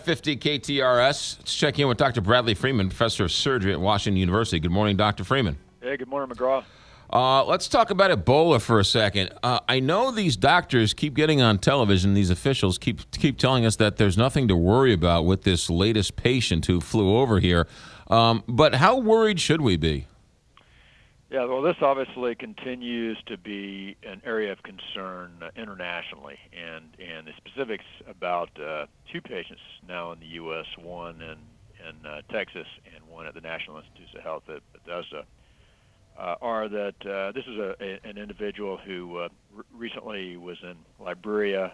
550 KTRS. Let's check in with Dr. Bradley Freeman, professor of surgery at Washington University. Good morning, Dr. Freeman. Hey, good morning, McGraw. Let's talk about Ebola for a second. I know these doctors keep getting on television, these officials keep telling us that there's nothing to worry about with this latest patient who flew over here. But how worried should we be? Yeah, well, this obviously continues to be an area of concern internationally, and the specifics about two patients now in the U.S., one in Texas and one at the National Institutes of Health at Bethesda, are that this is an individual who recently was in Liberia,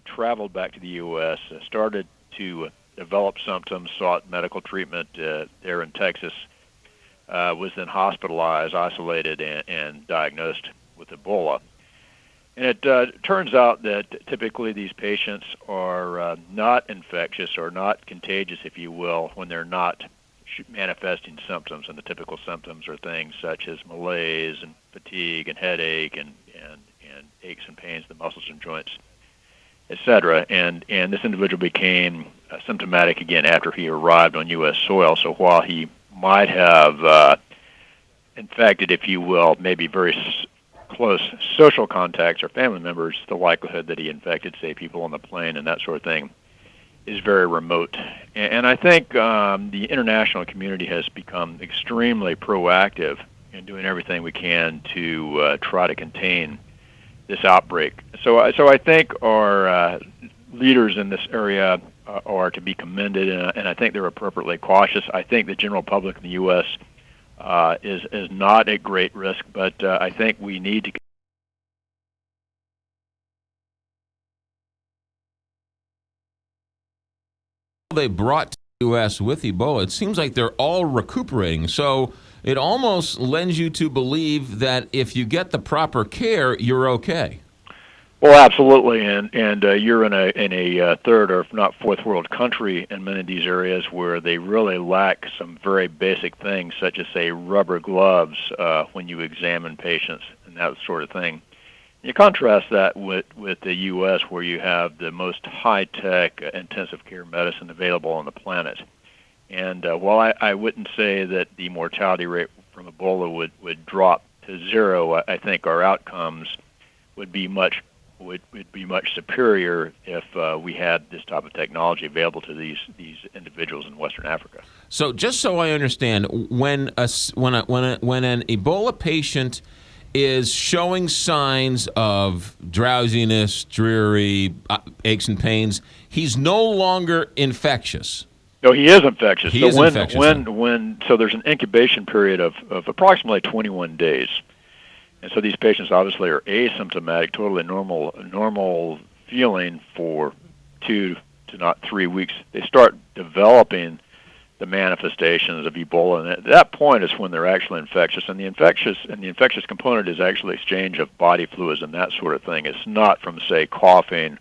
traveled back to the U.S., started to develop symptoms, sought medical treatment there in Texas, was then hospitalized, isolated, and diagnosed with Ebola. And it turns out that typically these patients are not infectious or not contagious, if you will, when they're not manifesting symptoms. And the typical symptoms are things such as malaise and fatigue and headache and aches and pains in the muscles and joints, etc. And this individual became symptomatic again after he arrived on U.S. soil. So while he might have infected, if you will, maybe very close social contacts or family members, the likelihood that he infected, say, people on the plane and that sort of thing is very remote. And I think the international community has become extremely proactive in doing everything we can to try to contain this outbreak. So I think our leaders in this area are to be commended, and I think they're appropriately cautious. I think the general public in the U.S. Is not at great risk, but I think we need to. They brought to the U.S. with Ebola, it seems like they're all recuperating. So it almost lends you to believe that if you get the proper care, you're okay. Well, absolutely, and you're in a third or if not fourth world country in many of these areas where they really lack some very basic things, such as, say, rubber gloves when you examine patients and that sort of thing. You contrast that with the U.S., where you have the most high-tech intensive care medicine available on the planet. And while I wouldn't say that the mortality rate from Ebola would drop to zero, I think our outcomes would be much superior if we had this type of technology available to these individuals in Western Africa. So, just so I understand, when an Ebola patient is showing signs of drowsiness, dreary, aches and pains, he's no longer infectious. No, he is infectious. He is infectious. So there's an incubation period of approximately 21 days. And so these patients obviously are asymptomatic, totally normal feeling for 2 to not 3 weeks. They start developing the manifestations of Ebola, and at that point is when they're actually infectious. And the infectious component is actually exchange of body fluids and that sort of thing. It's not from, say, coughing,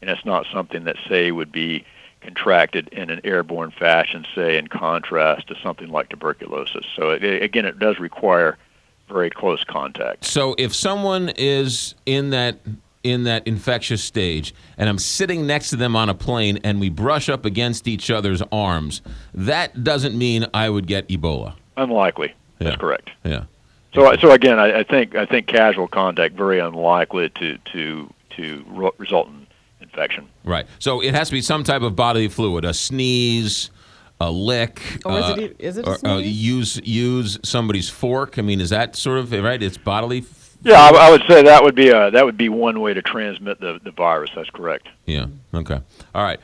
and it's not something that, say, would be contracted in an airborne fashion, say, in contrast to something like tuberculosis. So again, it does require very close contact. So if someone is in that infectious stage and I'm sitting next to them on a plane and we brush up against each other's arms, that doesn't mean I would get Ebola. Unlikely. Yeah. That's correct. Yeah. So again, I think casual contact very unlikely to result in infection. Right. So it has to be some type of bodily fluid, a sneeze, a lick, or is it a sneeze? Use somebody's fork. I mean, is that sort of right? It's bodily. Yeah, I would say that would be one way to transmit the virus. That's correct. Yeah. Okay. All right,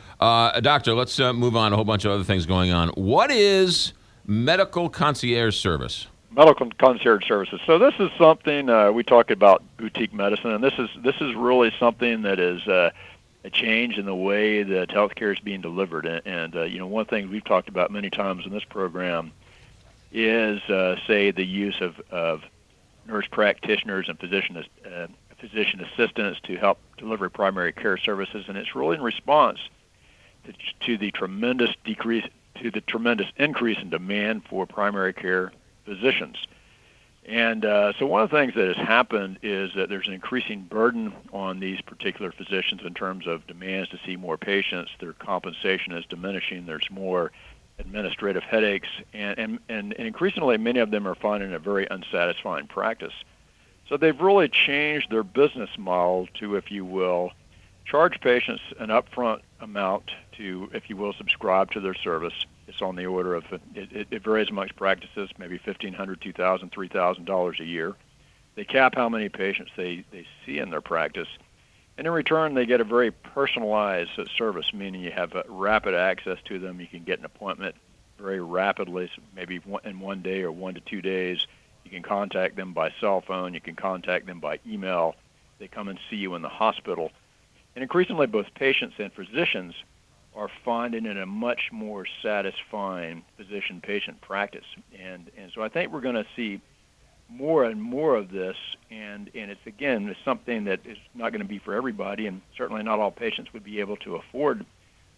doctor. Let's move on. A whole bunch of other things going on. What is medical concierge service? Medical concierge services. So this is something we talk about boutique medicine, and this is really something that is a change in the way that healthcare is being delivered. And one thing we've talked about many times in this program is, say, the use of nurse practitioners and physician assistants to help deliver primary care services, and it's really in response to the tremendous increase in demand for primary care physicians. And so one of the things that has happened is that there's an increasing burden on these particular physicians in terms of demands to see more patients. Their compensation is diminishing. There's more administrative headaches. And increasingly, many of them are finding a very unsatisfying practice. So they've really changed their business model to, if you will, charge patients an upfront amount to, if you will, subscribe to their service. It's on the order of, it varies amongst practices, maybe $1,500, $2,000, $3,000 a year. They cap how many patients they see in their practice. And in return, they get a very personalized service, meaning you have rapid access to them. You can get an appointment very rapidly, so maybe in 1 day or 1 to 2 days. You can contact them by cell phone. You can contact them by email. They come and see you in the hospital. And increasingly, both patients and physicians are finding it a much more satisfying physician-patient practice. And so I think we're going to see more and more of this, and it's something that is not going to be for everybody, and certainly not all patients would be able to afford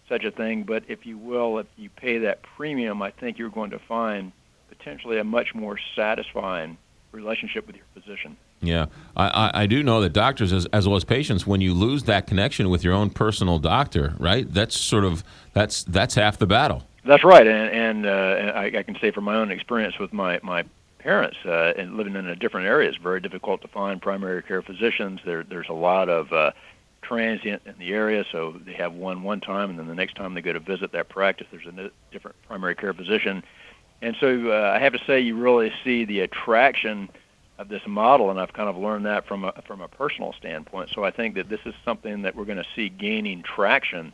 such a thing. But if you will, if you pay that premium, I think you're going to find potentially a much more satisfying relationship with your physician. Yeah, I do know that doctors, as well as patients, when you lose that connection with your own personal doctor, right? That's half the battle. That's right, and I can say from my own experience with my parents and living in a different area, it's very difficult to find primary care physicians. There's a lot of transient in the area, so they have one time, and then the next time they go to visit that practice, there's a different primary care physician. And so I have to say, you really see the attraction of this model, and I've kind of learned that from a personal standpoint. So I think that this is something that we're going to see gaining traction,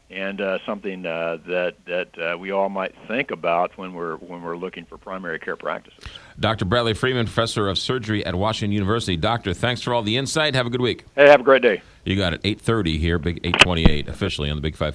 and something that we all might think about when we're looking for primary care practices. Dr. Bradley Freeman, professor of surgery at Washington University. Doctor, thanks for all the insight. Have a good week. Hey, have a great day. You got it. 8:30 here, Big 828, officially on the Big 5.